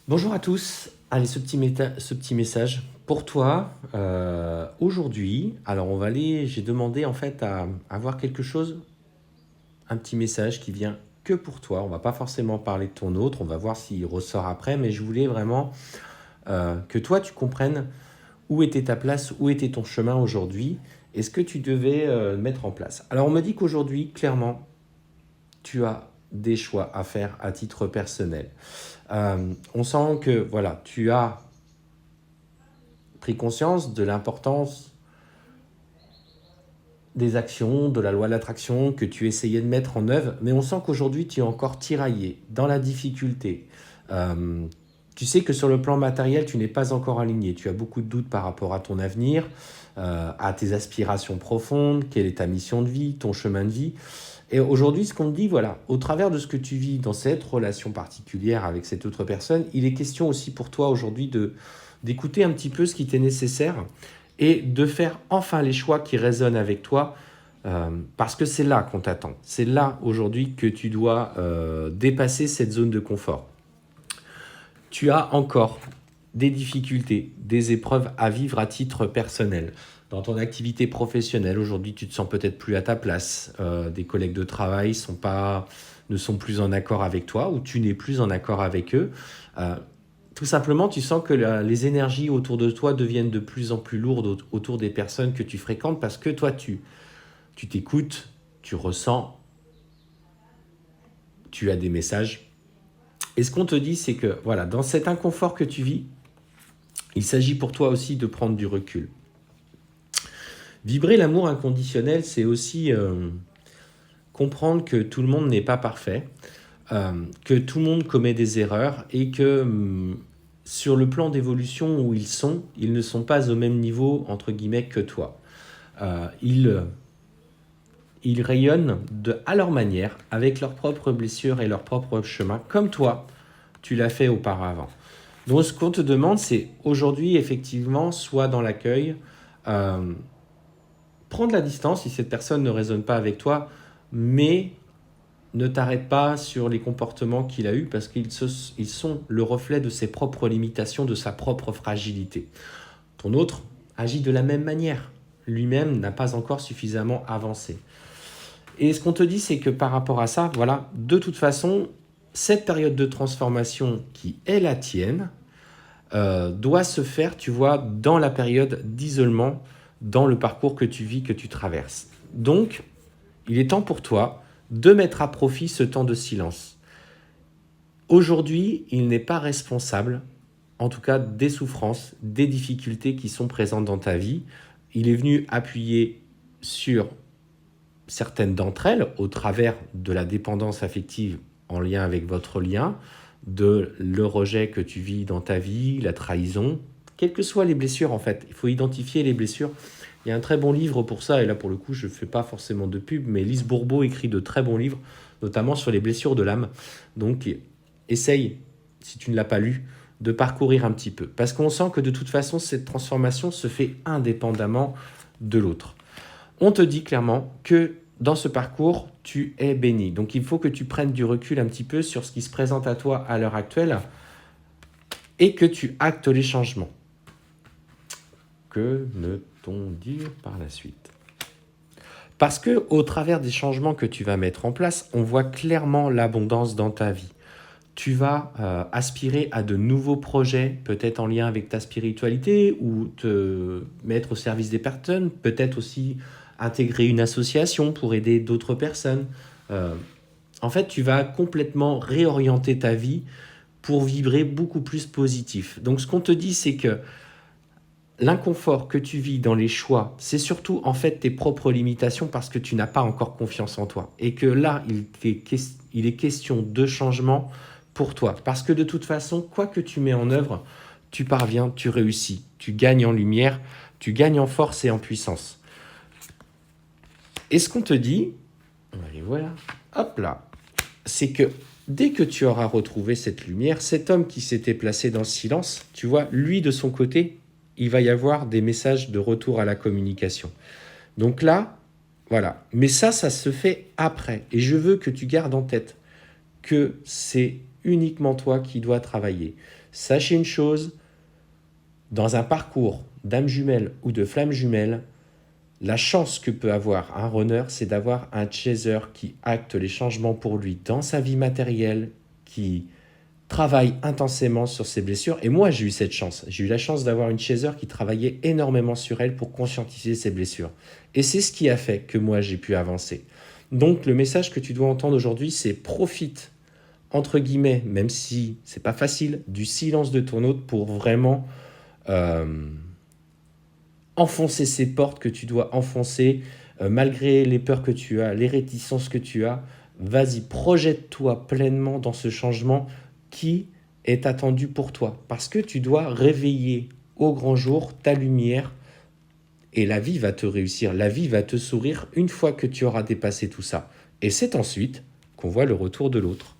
Bonjour à tous. Allez, ce petit message pour toi aujourd'hui. Alors, j'ai demandé en fait à avoir quelque chose, un petit message qui vient que pour toi. On va pas forcément parler de ton autre. On va voir s'il ressort après. Mais je voulais vraiment que toi, tu comprennes où était ta place, où était ton chemin aujourd'hui et ce que tu devais mettre en place. Alors, on me dit qu'aujourd'hui, clairement, tu as des choix à faire à titre personnel. On sent que voilà, tu as pris conscience de l'importance des actions, de la loi de l'attraction que tu essayais de mettre en œuvre, mais on sent qu'aujourd'hui tu es encore tiraillé, dans la difficulté. Euh, Tu sais que sur le plan matériel, tu n'es pas encore aligné. Tu as beaucoup de doutes par rapport à ton avenir, à tes aspirations profondes, quelle est ta mission de vie, ton chemin de vie. Et aujourd'hui, ce qu'on te dit, voilà, au travers de ce que tu vis dans cette relation particulière avec cette autre personne, il est question aussi pour toi aujourd'hui d'écouter un petit peu ce qui t'est nécessaire et de faire enfin les choix qui résonnent avec toi, parce que c'est là qu'on t'attend. C'est là aujourd'hui que tu dois dépasser cette zone de confort. Tu as encore des difficultés, des épreuves à vivre à titre personnel. Dans ton activité professionnelle, aujourd'hui, tu te sens peut-être plus à ta place. Des collègues de travail ne sont plus en accord avec toi ou tu n'es plus en accord avec eux. Euh, Tout simplement, tu sens que les énergies autour de toi deviennent de plus en plus lourdes autour des personnes que tu fréquentes parce que toi, tu t'écoutes, tu ressens, tu as des messages. Et ce qu'on te dit, c'est que voilà, dans cet inconfort que tu vis, il s'agit pour toi aussi de prendre du recul. Vibrer l'amour inconditionnel, c'est aussi comprendre que tout le monde n'est pas parfait, que tout le monde commet des erreurs et que sur le plan d'évolution où ils ne sont pas au même niveau, entre guillemets, que toi. Ils rayonnent à leur manière, avec leurs propres blessures et leurs propres chemins, comme toi, tu l'as fait auparavant. Donc ce qu'on te demande, c'est aujourd'hui, effectivement, soit dans l'accueil, euh, prendre la distance si cette personne ne résonne pas avec toi, mais ne t'arrête pas sur les comportements qu'il a eus parce ils sont le reflet de ses propres limitations, de sa propre fragilité. Ton autre agit de la même manière. Lui-même n'a pas encore suffisamment avancé. Et ce qu'on te dit, c'est que par rapport à ça, voilà, de toute façon, cette période de transformation qui est la tienne doit se faire, tu vois, dans la période d'isolement, dans le parcours que tu vis, que tu traverses. Donc, il est temps pour toi de mettre à profit ce temps de silence. Aujourd'hui, il n'est pas responsable, en tout cas des souffrances, des difficultés qui sont présentes dans ta vie. Il est venu appuyer sur certaines d'entre elles au travers de la dépendance affective en lien avec votre lien, de le rejet que tu vis dans ta vie, la trahison, quelles que soient les blessures en fait. Il faut identifier les blessures. Il y a un très bon livre pour ça, et là pour le coup je ne fais pas forcément de pub, mais Lise Bourbeau écrit de très bons livres, notamment sur les blessures de l'âme. Donc essaye, si tu ne l'as pas lu, de parcourir un petit peu. Parce qu'on sent que de toute façon cette transformation se fait indépendamment de l'autre. On te dit clairement que dans ce parcours, tu es béni. Donc il faut que tu prennes du recul un petit peu sur ce qui se présente à toi à l'heure actuelle et que tu actes les changements. Que ne t'on dire par la suite? Parce que au travers des changements que tu vas mettre en place, on voit clairement l'abondance dans ta vie. Tu vas aspirer à de nouveaux projets, peut-être en lien avec ta spiritualité, ou te mettre au service des personnes, peut-être aussi intégrer une association pour aider d'autres personnes. Euh, En fait, tu vas complètement réorienter ta vie pour vibrer beaucoup plus positif. Donc ce qu'on te dit, c'est que l'inconfort que tu vis dans les choix, c'est surtout en fait tes propres limitations parce que tu n'as pas encore confiance en toi. Et que là, il est question de changement pour toi. Parce que de toute façon, quoi que tu mets en œuvre, tu parviens, tu réussis, tu gagnes en lumière, tu gagnes en force et en puissance. Et ce qu'on te dit, et voilà, hop là, c'est que dès que tu auras retrouvé cette lumière, cet homme qui s'était placé dans le silence, tu vois, lui de son côté, il va y avoir des messages de retour à la communication. Donc là, voilà. Mais ça se fait après. Et je veux que tu gardes en tête que c'est uniquement toi qui dois travailler. Sachez une chose, dans un parcours d'âme jumelle ou de flamme jumelle, la chance que peut avoir un runner, c'est d'avoir un chaser qui acte les changements pour lui dans sa vie matérielle, qui travaille intensément sur ses blessures. Et moi, j'ai eu cette chance. J'ai eu la chance d'avoir une chaser qui travaillait énormément sur elle pour conscientiser ses blessures. Et c'est ce qui a fait que moi, j'ai pu avancer. Donc, le message que tu dois entendre aujourd'hui, c'est profite, entre guillemets, même si c'est pas facile, du silence de ton hôte pour vraiment enfoncer ces portes que tu dois enfoncer, malgré les peurs que tu as, les réticences que tu as. Vas-y, projette-toi pleinement dans ce changement qui est attendu pour toi. Parce que tu dois réveiller au grand jour ta lumière et la vie va te réussir, la vie va te sourire une fois que tu auras dépassé tout ça. Et c'est ensuite qu'on voit le retour de l'autre.